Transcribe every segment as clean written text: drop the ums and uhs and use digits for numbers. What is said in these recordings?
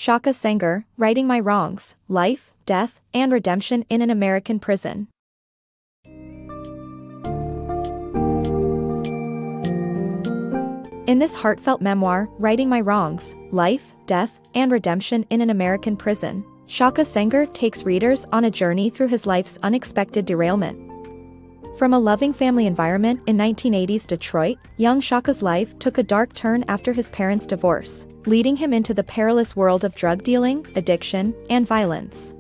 Shaka Senghor, Writing My Wrongs, Life, Death, and Redemption in an American Prison. In this heartfelt memoir, Writing My Wrongs, Life, Death, and Redemption in an American Prison, Shaka Senghor takes readers on a journey through his life's unexpected derailment. From a loving family environment in 1980s Detroit, young Shaka's life took a dark turn after his parents' divorce, leading him into the perilous world of drug dealing, addiction, and violence.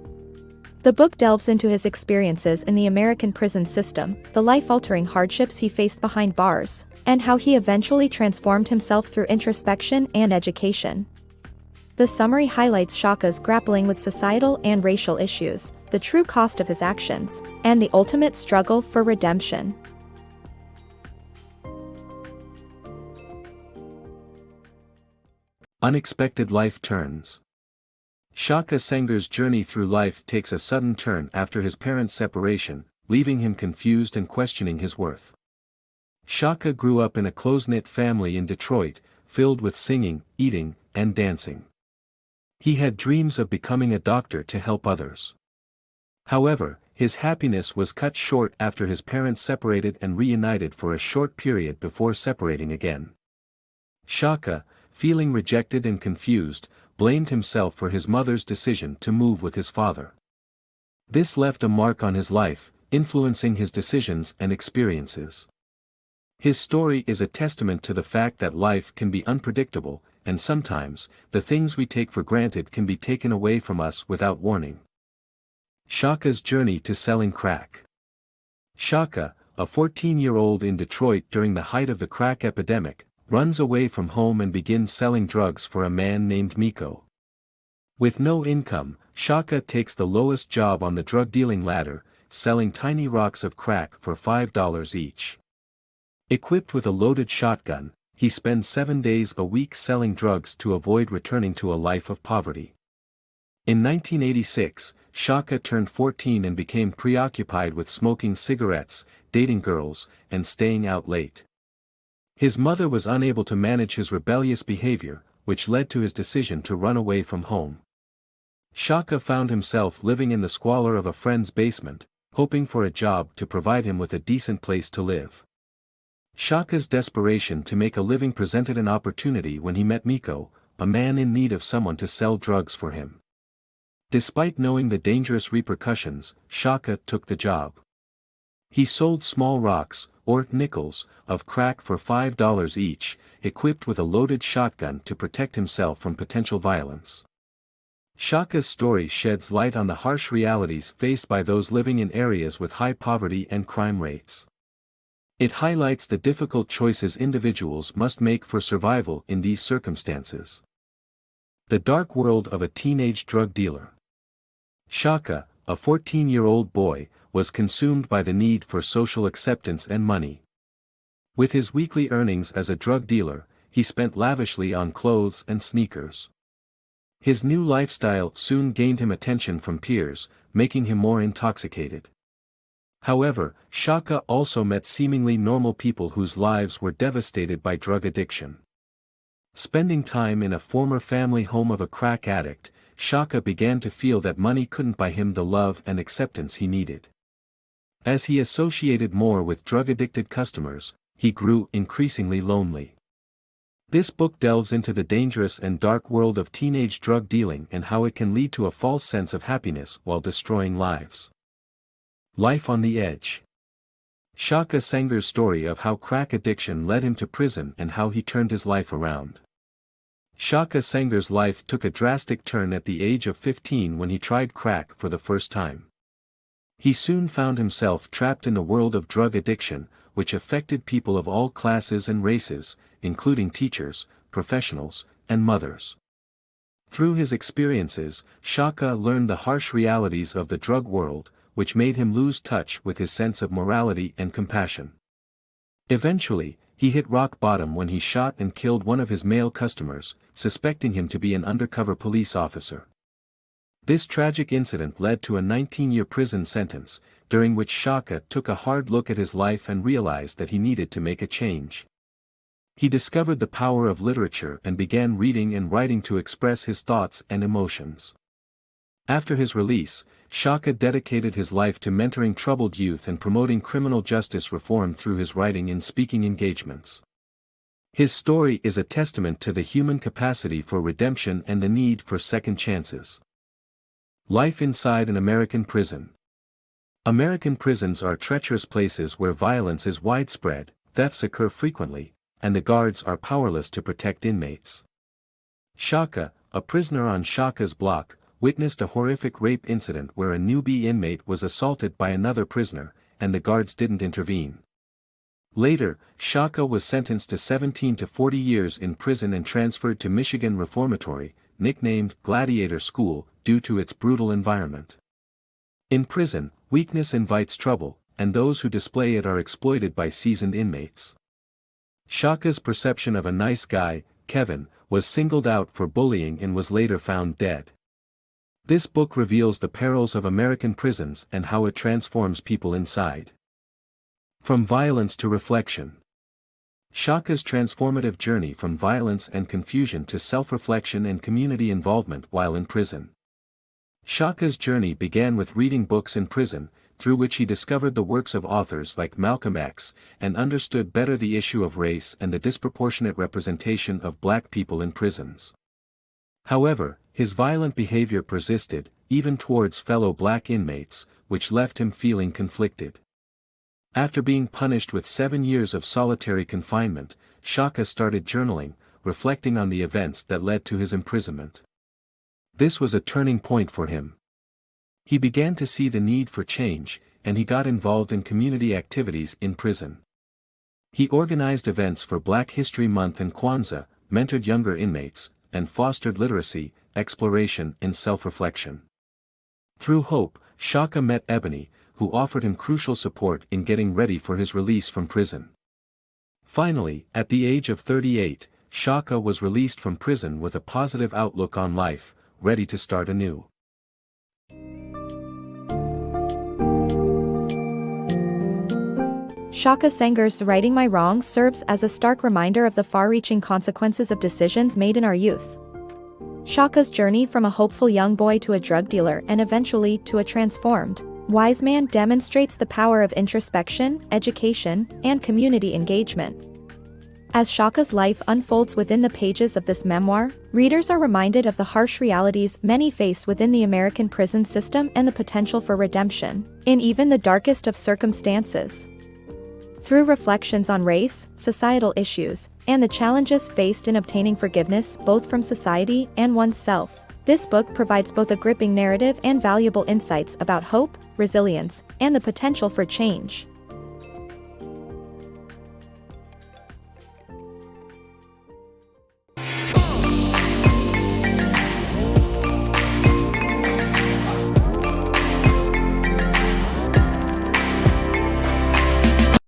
The book delves into his experiences in the American prison system, the life-altering hardships he faced behind bars, and how he eventually transformed himself through introspection and education. The summary highlights Shaka's grappling with societal and racial issues, the true cost of his actions, and the ultimate struggle for redemption. Unexpected life turns. Shaka Senghor's journey through life takes a sudden turn after his parents' separation, leaving him confused and questioning his worth. Shaka grew up in a close-knit family in Detroit, filled with singing, eating, and dancing. He had dreams of becoming a doctor to help others. However, his happiness was cut short after his parents separated and reunited for a short period before separating again. Shaka, feeling rejected and confused, blamed himself for his mother's decision to move with his father. This left a mark on his life, influencing his decisions and experiences. His story is a testament to the fact that life can be unpredictable, and sometimes, the things we take for granted can be taken away from us without warning. Shaka's journey to selling crack. Shaka, a 14-year-old in Detroit during the height of the crack epidemic, runs away from home and begins selling drugs for a man named Miko. With no income, Shaka takes the lowest job on the drug dealing ladder, selling tiny rocks of crack for $5 each. Equipped with a loaded shotgun, he spends 7 days a week selling drugs to avoid returning to a life of poverty. In 1986, Shaka turned 14 and became preoccupied with smoking cigarettes, dating girls, and staying out late. His mother was unable to manage his rebellious behavior, which led to his decision to run away from home. Shaka found himself living in the squalor of a friend's basement, hoping for a job to provide him with a decent place to live. Shaka's desperation to make a living presented an opportunity when he met Miko, a man in need of someone to sell drugs for him. Despite knowing the dangerous repercussions, Shaka took the job. He sold small rocks, or nickels, of crack for $5 each, equipped with a loaded shotgun to protect himself from potential violence. Shaka's story sheds light on the harsh realities faced by those living in areas with high poverty and crime rates. It highlights the difficult choices individuals must make for survival in these circumstances. The dark world of a teenage drug dealer. Shaka, a 14-year-old boy, was consumed by the need for social acceptance and money. With his weekly earnings as a drug dealer, he spent lavishly on clothes and sneakers. His new lifestyle soon gained him attention from peers, making him more intoxicated. However, Shaka also met seemingly normal people whose lives were devastated by drug addiction. Spending time in a former family home of a crack addict, Shaka began to feel that money couldn't buy him the love and acceptance he needed. As he associated more with drug-addicted customers, he grew increasingly lonely. This book delves into the dangerous and dark world of teenage drug dealing and how it can lead to a false sense of happiness while destroying lives. Life on the Edge. Shaka Senghor's story of how crack addiction led him to prison and how he turned his life around. Shaka Senghor's life took a drastic turn at the age of 15 when he tried crack for the first time. He soon found himself trapped in the world of drug addiction, which affected people of all classes and races, including teachers, professionals, and mothers. Through his experiences, Shaka learned the harsh realities of the drug world, which made him lose touch with his sense of morality and compassion. Eventually, he hit rock bottom when he shot and killed one of his male customers, suspecting him to be an undercover police officer. This tragic incident led to a 19-year prison sentence, during which Shaka took a hard look at his life and realized that he needed to make a change. He discovered the power of literature and began reading and writing to express his thoughts and emotions. After his release, Shaka dedicated his life to mentoring troubled youth and promoting criminal justice reform through his writing and speaking engagements. His story is a testament to the human capacity for redemption and the need for second chances. Life inside an American prison. American prisons are treacherous places where violence is widespread, thefts occur frequently, and the guards are powerless to protect inmates. Shaka, a prisoner on Shaka's block, witnessed a horrific rape incident where a newbie inmate was assaulted by another prisoner, and the guards didn't intervene. Later, Shaka was sentenced to 17 to 40 years in prison and transferred to Michigan Reformatory, nicknamed Gladiator School, due to its brutal environment. In prison, weakness invites trouble, and those who display it are exploited by seasoned inmates. Shaka's perception of a nice guy, Kevin, was singled out for bullying and was later found dead. This book reveals the perils of American prisons and how it transforms people inside. From violence to reflection. Shaka's transformative journey from violence and confusion to self-reflection and community involvement while in prison. Shaka's journey began with reading books in prison, through which he discovered the works of authors like Malcolm X, and understood better the issue of race and the disproportionate representation of black people in prisons. However, his violent behavior persisted, even towards fellow black inmates, which left him feeling conflicted. After being punished with 7 years of solitary confinement, Shaka started journaling, reflecting on the events that led to his imprisonment. This was a turning point for him. He began to see the need for change, and he got involved in community activities in prison. He organized events for Black History Month and Kwanzaa, mentored younger inmates, and fostered literacy, exploration, and self-reflection. Through hope, Shaka met Ebony, who offered him crucial support in getting ready for his release from prison. Finally, at the age of 38, Shaka was released from prison with a positive outlook on life, ready to start anew. Shaka Senghor's Writing My Wrongs serves as a stark reminder of the far-reaching consequences of decisions made in our youth. Shaka's journey from a hopeful young boy to a drug dealer and eventually to a transformed, wise man demonstrates the power of introspection, education, and community engagement. As Shaka's life unfolds within the pages of this memoir, readers are reminded of the harsh realities many face within the American prison system and the potential for redemption, in even the darkest of circumstances. Through reflections on race, societal issues, and the challenges faced in obtaining forgiveness both from society and oneself, this book provides both a gripping narrative and valuable insights about hope, resilience, and the potential for change.